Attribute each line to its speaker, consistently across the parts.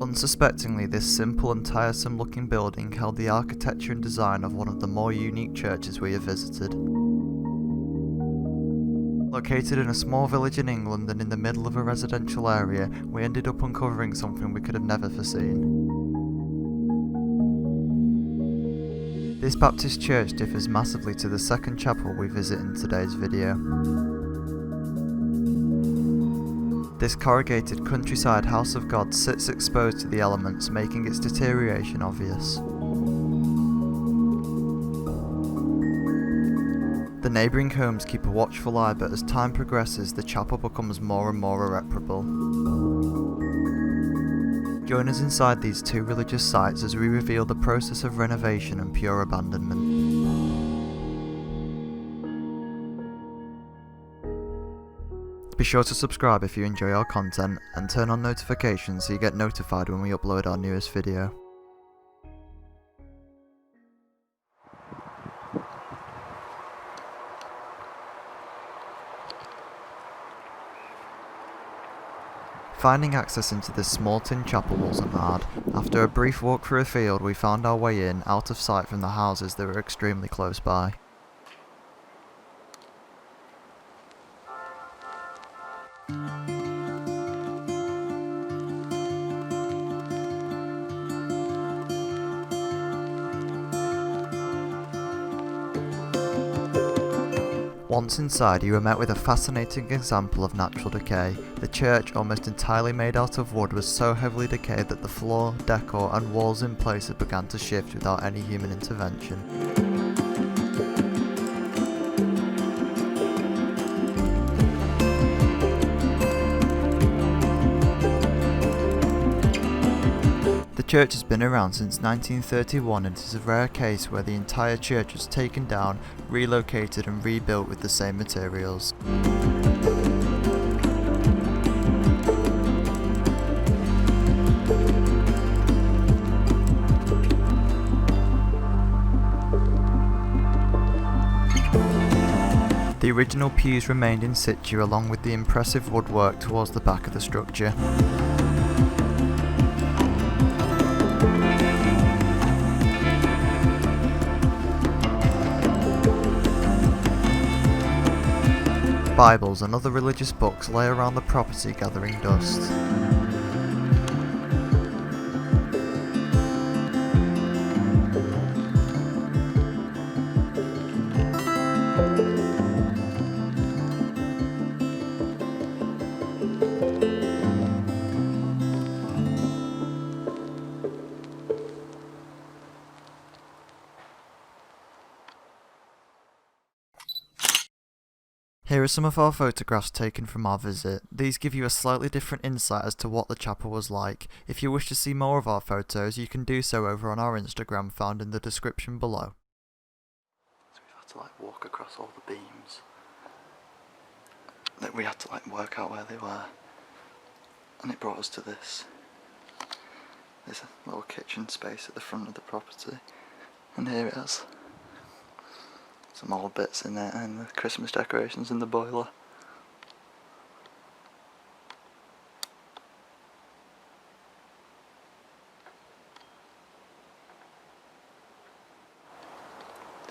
Speaker 1: Unsuspectingly, this simple and tiresome looking building held the architecture and design of one of the more unique churches we have visited. Located in a small village in England and in the middle of a residential area, we ended up uncovering something we could have never foreseen. This Baptist church differs massively to the second chapel we visit in today's video. This corrugated countryside house of God sits exposed to the elements, making its deterioration obvious. The neighbouring homes keep a watchful eye, but as time progresses, the chapel becomes more and more irreparable. Join us inside these two religious sites as we reveal the process of renovation and pure abandonment. Be sure to subscribe if you enjoy our content, and turn on notifications so you get notified when we upload our newest video. Finding access into this small tin chapel wasn't hard. After a brief walk through a field, we found our way in, out of sight from the houses that were extremely close by. Once inside, you were met with a fascinating example of natural decay. The church, almost entirely made out of wood, was so heavily decayed that the floor, decor and walls in place had begun to shift without any human intervention. The church has been around since 1931 and it is a rare case where the entire church was taken down, relocated and rebuilt with the same materials. The original pews remained in situ along with the impressive woodwork towards the back of the structure. Bibles and other religious books lay around the property gathering dust. Here are some of our photographs taken from our visit. These give you a slightly different insight as to what the chapel was like. If you wish to see more of our photos, you can do so over on our Instagram found in the description below. So we've had to walk across all the beams. We had to work out where they were. And it brought us to this. There's a little kitchen space at the front of the property. And here it is. Some old bits in there and the Christmas decorations in the boiler.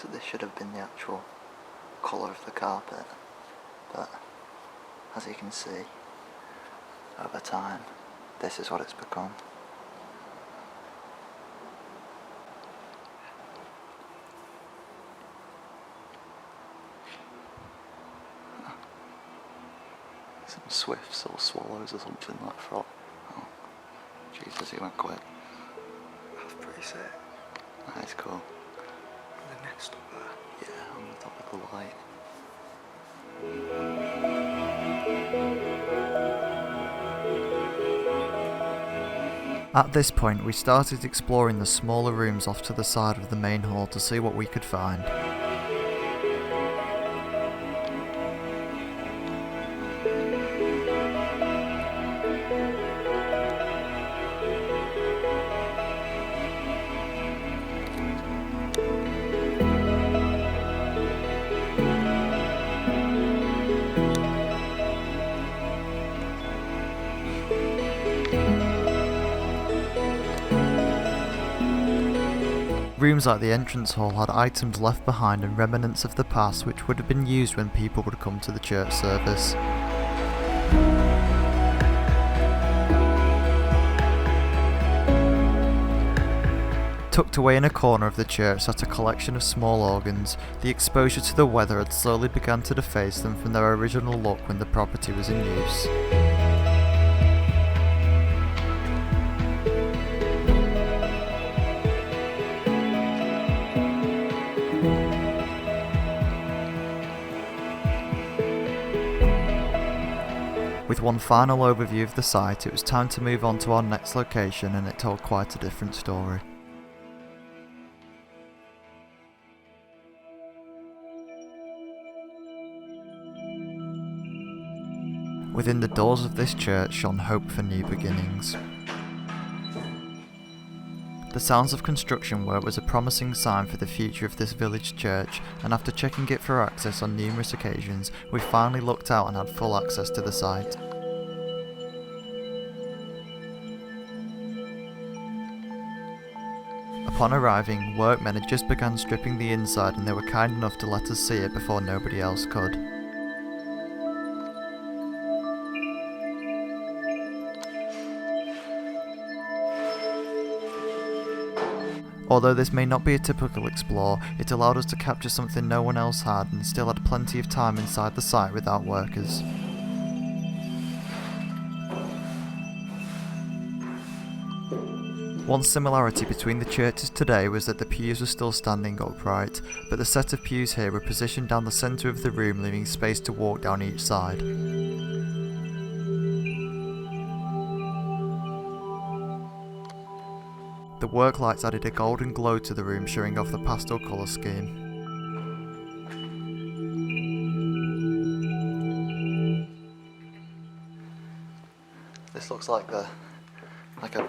Speaker 1: So this should have been the actual colour of the carpet, but as you can see, over time, this is what it's become. Some swifts or swallows or something like that. Oh, Jesus, he went quick. That's pretty sick. That is cool. And the next up there? Yeah, on the top of the light. At this point, we started exploring the smaller rooms off to the side of the main hall to see what we could find. Rooms like the entrance hall had items left behind and remnants of the past which would have been used when people would come to the church service. Tucked away in a corner of the church sat a collection of small organs. The exposure to the weather had slowly begun to deface them from their original look when the property was in use. With one final overview of the site, it was time to move on to our next location, and it told quite a different story. Within the doors of this church shone hope for new beginnings. The sounds of construction work was a promising sign for the future of this village church, and after checking it for access on numerous occasions, we finally looked out and had full access to the site. Upon arriving, workmen had just begun stripping the inside, and they were kind enough to let us see it before nobody else could. Although this may not be a typical explore, it allowed us to capture something no one else had and still had plenty of time inside the site without workers. One similarity between the churches today was that the pews were still standing upright, but the set of pews here were positioned down the centre of the room, leaving space to walk down each side. The work lights added a golden glow to the room, showing off the pastel colour scheme. This looks like a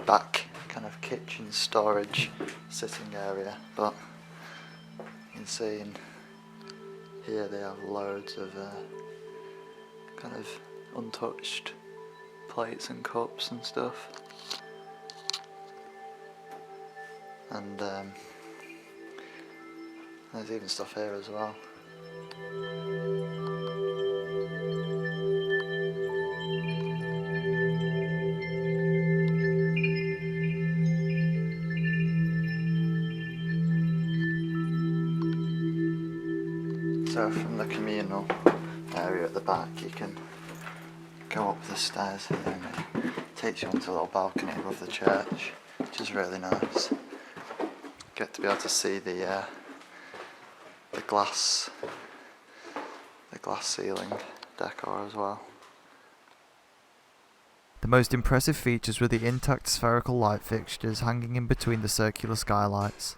Speaker 1: back kind of kitchen storage sitting area, but you can see in here they have loads of kind of untouched plates and cups and stuff. And there's even stuff here as well. So from the communal area at the back you can go up the stairs here and it takes you onto a little balcony above the church, which is really nice. Get to be able to see the glass ceiling decor as well. The most impressive features were the intact spherical light fixtures hanging in between the circular skylights.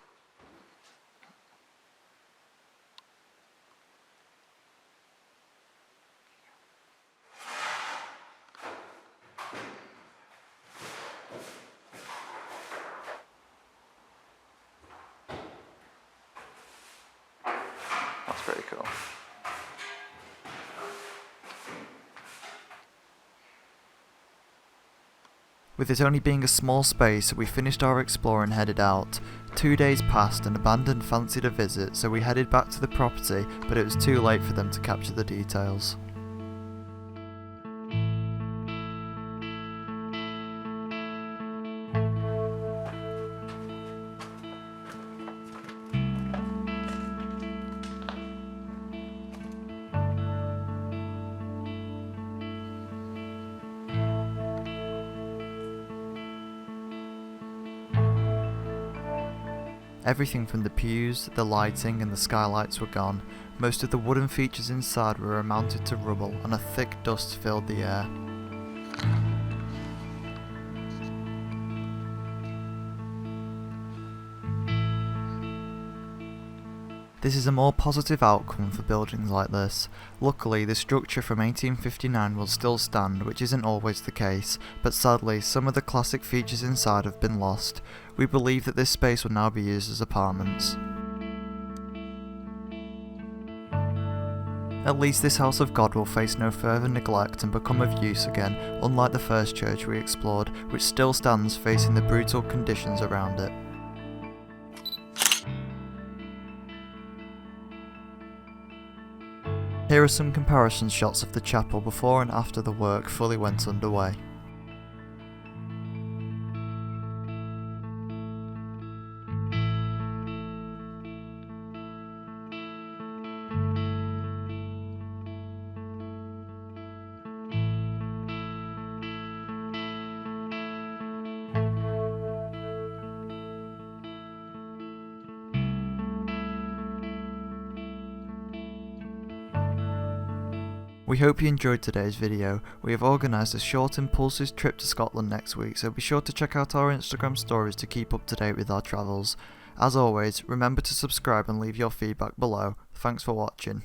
Speaker 1: That's pretty cool. With it only being a small space, we finished our explore and headed out. 2 days passed and Abandoned fancied a visit, so we headed back to the property, but it was too late for them to capture the details. Everything from the pews, the lighting and the skylights were gone. Most of the wooden features inside were amounted to rubble and a thick dust filled the air. This is a more positive outcome for buildings like this. Luckily, the structure from 1859 will still stand, which isn't always the case, but sadly, some of the classic features inside have been lost. We believe that this space will now be used as apartments. At least this house of God will face no further neglect and become of use again, unlike the first church we explored, which still stands facing the brutal conditions around it. Here are some comparison shots of the chapel before and after the work fully went underway. We hope you enjoyed today's video. We have organised a short impulsive trip to Scotland next week, so be sure to check out our Instagram stories to keep up to date with our travels. As always, remember to subscribe and leave your feedback below. Thanks for watching.